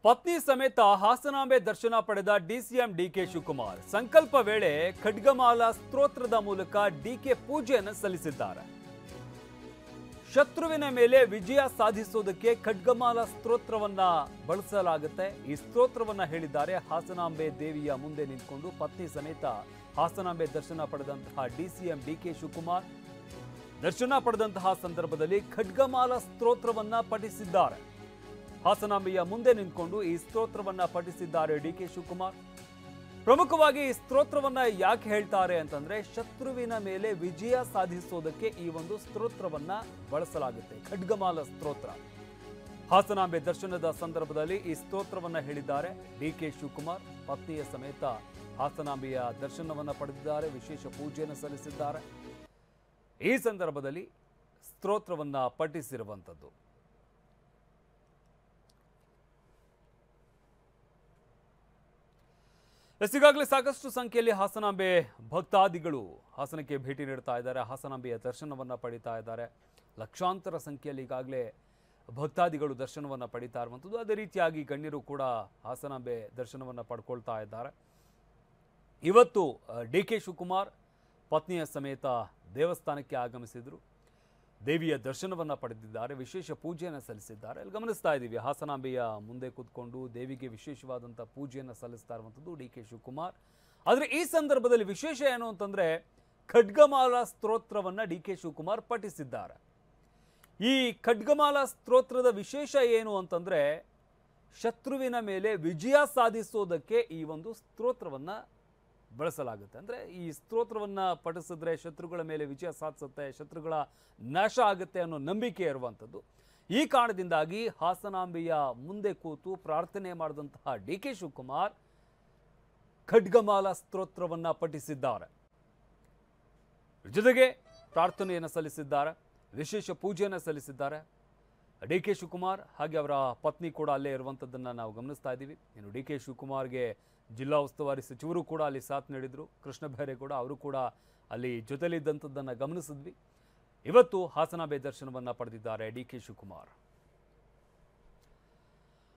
ಪತ್ನಿ ಸಮೇತ ಹಾಸನಾಂಬೆ ದರ್ಶನ ಪಡೆದ ಡಿಸಿಎಂ ಡಿಕೆ ಶಿವಕುಮಾರ್ ಸಂಕಲ್ಪ ವೇಳೆ ಖಡ್ಗಮಾಲಾ ಸ್ತೋತ್ರದ ಮೂಲಕ ಡಿಕೆ ಪೂಜೆಯನ್ನು ಸಲ್ಲಿಸಿದ್ದಾರೆ. ಶತ್ರುವಿನ ಮೇಲೆ ವಿಜಯ ಸಾಧಿಸೋದಕ್ಕೆ ಖಡ್ಗಮಾಲಾ ಸ್ತೋತ್ರವನ್ನ ಬಳಸಲಾಗುತ್ತೆ. ಈ ಸ್ತೋತ್ರವನ್ನ ಹೇಳಿದ್ದಾರೆ ಹಾಸನಾಂಬೆ ದೇವಿಯ ಮುಂದೆ ನಿಂತುಕೊಂಡು ಪತ್ನಿ ಸಮೇತ ಹಾಸನಾಂಬೆ ದರ್ಶನ ಪಡೆದಂತಹ ಡಿಸಿಎಂ ಡಿಕೆ ಶಿವಕುಮಾರ್ ದರ್ಶನ ಪಡೆದಂತಹ ಸಂದರ್ಭದಲ್ಲಿ ಖಡ್ಗಮಾಲಾ ಸ್ತೋತ್ರವನ್ನ ಪಠಿಸಿದ್ದಾರೆ. ಹಾಸನಾಂಬೆಯ ಮುಂದೆ ನಿಂತುಕೊಂಡು ಈ ಸ್ತೋತ್ರವನ್ನ ಪಠಿಸಿದ್ದಾರೆ ಡಿಕೆ ಶಿವಕುಮಾರ್. ಪ್ರಮುಖವಾಗಿ ಈ ಸ್ತೋತ್ರವನ್ನ ಯಾಕೆ ಹೇಳ್ತಾರೆ ಅಂತಂದ್ರೆ ಶತ್ರುವಿನ ಮೇಲೆ ವಿಜಯ ಸಾಧಿಸೋದಕ್ಕೆ ಈ ಒಂದು ಸ್ತೋತ್ರವನ್ನ ಬಳಸಲಾಗುತ್ತೆ. ಖಡ್ಗಮಾಲಾ ಸ್ತೋತ್ರ. ಹಾಸನಾಂಬೆ ದರ್ಶನದ ಸಂದರ್ಭದಲ್ಲಿ ಈ ಸ್ತೋತ್ರವನ್ನ ಹೇಳಿದ್ದಾರೆ ಡಿಕೆ ಶಿವಕುಮಾರ್. ಪತ್ನಿಯ ಸಮೇತ ಹಾಸನಾಂಬೆಯ ದರ್ಶನವನ್ನ ಪಡೆದಿದ್ದಾರೆ, ವಿಶೇಷ ಪೂಜೆಯನ್ನು ಸಲ್ಲಿಸಿದ್ದಾರೆ. ಈ ಸಂದರ್ಭದಲ್ಲಿ ಸ್ತೋತ್ರವನ್ನ ಪಠಿಸಿರುವಂಥದ್ದು. ಈಗಾಗಲೇ ಸಾಕಷ್ಟು ಸಂಖ್ಯೆಯಲ್ಲಿ ಹಾಸನಾಂಬೆ ಭಕ್ತಾದಿಗಳು ಹಾಸನಕ್ಕೆ ಭೇಟಿ ನೀಡ್ತಾ ಇದ್ದಾರೆ, ಹಾಸನಾಂಬೆಯ ದರ್ಶನವನ್ನು ಪಡಿತಾ ಇದ್ದಾರೆ. ಲಕ್ಷಾಂತರ ಸಂಖ್ಯೆಯಲ್ಲಿ ಈಗಾಗಲೇ ಭಕ್ತಾದಿಗಳು ದರ್ಶನವನ್ನು ಪಡಿತಾ ಇರುವಂಥದ್ದು. ಅದೇ ರೀತಿಯಾಗಿ ಗಣ್ಯರು ಕೂಡ ಹಾಸನಾಂಬೆ ದರ್ಶನವನ್ನು ಪಡ್ಕೊಳ್ತಾ ಇದ್ದಾರೆ. ಇವತ್ತು ಡಿಕೆ ಶಿವಕುಮಾರ್ ಪತ್ನಿಯ ಸಮೇತ ದೇವಸ್ಥಾನಕ್ಕೆ ಆಗಮಿಸಿದರು, ದೇವಿಯ ದರ್ಶನವನ್ನು ಪಡೆದಿದ್ದಾರೆ, ವಿಶೇಷ ಪೂಜೆಯನ್ನು ಸಲ್ಲಿಸಿದ್ದಾರೆ. ಅಲ್ಲಿ ಗಮನಿಸ್ತಾ ಇದ್ದೀವಿ ಹಾಸನಾಂಬೆಯ ಮುಂದೆ ಕೂತ್ಕೊಂಡು ದೇವಿಗೆ ವಿಶೇಷವಾದಂಥ ಪೂಜೆಯನ್ನು ಸಲ್ಲಿಸ್ತಾ ಇರುವಂಥದ್ದು ಡಿಕೆ ಶಿವಕುಮಾರ್. ಆದರೆ ಈ ಸಂದರ್ಭದಲ್ಲಿ ವಿಶೇಷ ಏನು ಅಂತಂದರೆ ಖಡ್ಗಮಾಲಾ ಸ್ತೋತ್ರವನ್ನು ಡಿಕೆ ಶಿವಕುಮಾರ್ ಪಠಿಸಿದ್ದಾರೆ. ಈ ಖಡ್ಗಮಾಲಾ ಸ್ತೋತ್ರದ ವಿಶೇಷ ಏನು ಅಂತಂದರೆ ಶತ್ರುವಿನ ಮೇಲೆ ವಿಜಯ ಸಾಧಿಸೋದಕ್ಕೆ ಈ ಒಂದು ಸ್ತೋತ್ರವನ್ನು ಬಳಸಲಾಗುತ್ತೆ. ಅಂದರೆ ಈ ಸ್ತೋತ್ರವನ್ನು ಪಠಿಸಿದ್ರೆ ಶತ್ರುಗಳ ಮೇಲೆ ವಿಜಯ ಸಾಧಿಸುತ್ತೆ, ಶತ್ರುಗಳ ನಾಶ ಆಗುತ್ತೆ ಅನ್ನೋ ನಂಬಿಕೆ ಇರುವಂಥದ್ದು. ಈ ಕಾರಣದಿಂದಾಗಿ ಹಾಸನಾಂಬೆಯ ಮುಂದೆ ಕೂತು ಪ್ರಾರ್ಥನೆ ಮಾಡಿದಂತಹ ಡಿಕೆ ಶಿವಕುಮಾರ್ ಖಡ್ಗಮಾಲಾ ಸ್ತೋತ್ರವನ್ನು ಪಠಿಸಿದ್ದಾರೆ. ಜೊತೆಗೆ ಪ್ರಾರ್ಥನೆಯನ್ನು ಸಲ್ಲಿಸಿದ್ದಾರೆ, ವಿಶೇಷ ಪೂಜೆಯನ್ನು ಸಲ್ಲಿಸಿದ್ದಾರೆ. ಡಿಕೆ ಶಿವಕುಮಾರ್ ಹಾಗೆ ಅವರ ಪತ್ನಿ ಕೂಡ ಅಲ್ಲೇ ಇರುವಂಥದ್ದನ್ನು ನಾವು ಗಮನಿಸ್ತಾ ಇದ್ದೀವಿ. ಇನ್ನು ಡಿಕೆ ಶಿವಕುಮಾರ್ಗೆ ಜಿಲ್ಲಾ ಉಸ್ತುವಾರಿ ಸಚಿವರು ಕೂಡ ಅಲ್ಲಿ ಸಾಥ್ ನೀಡಿದರು. ಕೃಷ್ಣ ಬೈರೇಗೌಡ ಅವರು ಕೂಡ ಅಲ್ಲಿ ಜೊತೆಲಿದ್ದಂಥದ್ದನ್ನು ಗಮನಿಸಿದ್ವಿ. ಇವತ್ತು ಹಾಸನಾಂಬೆ ದರ್ಶನವನ್ನು ಪಡೆದಿದ್ದಾರೆ ಡಿಕೆ ಶಿವಕುಮಾರ್.